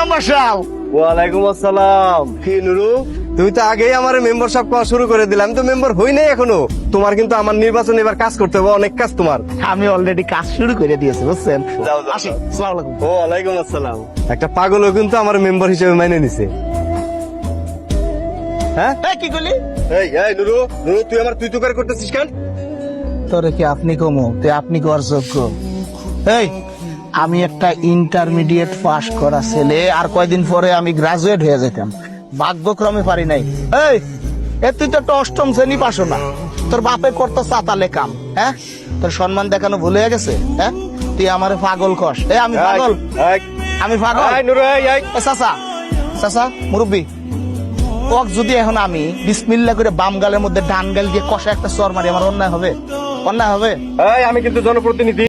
Member সাহেব। ওয়ালাইকুম আসসালাম। কি নুরু, তুমি তো আগেই আমার মেম্বারশিপ করা শুরু করে দিলাম, আমি তো মেম্বার হই নাই এখনো। তোমার কিন্তু আমার নির্বাচন এবার কাজ করতে হবে, অনেক কাজ তোমার। আমি অলরেডি কাজ শুরু করে দিয়েছি বুঝছেন। যাও, যাও, আসি, যাও। আসসালামু আলাইকুম। ওয়ালাইকুম আসসালাম। একটা পাগলও কিন্তু আমার মেম্বার হিসেবে মাইনে নিছে। হ্যাঁ, এই, কি করলি? এই এই নুরু, নুরু তুই আমার তুই তুকার করতেছিস কেন? তোরে কি আপনি কমো, তুই আপনি কর যোগ্য। এই, আমি একটা ইন্টারমিডিয়েট পাস করা ছেলে, আর কয়দিন পরে আমি গ্রাজুয়েট হয়ে যেতাম, ভাগ্যক্রমে পারি নাই। এই, তুই তো একটা অষ্টম শ্রেণী পাসও না, তোর বাপে করতো চাতালে কাম। হ্যাঁ, তোর সম্মান দেখানো ভুলে গেছে। হ্যাঁ, তুই আমারে পাগল কস। আমি পাগল, এই, আমি পাগল। এই নুরু, এই চাচা, চাচা মুরব্বী, ওক যদি এখন আমি বিসমিল্লাহ করে বাম গালের মধ্যে ডান গাল দিয়ে কষা একটা চর মারি, আমার অন্যায় হবে? অন্যায় হবে? এই, আমি কিন্তু জনপ্রতিনিধি।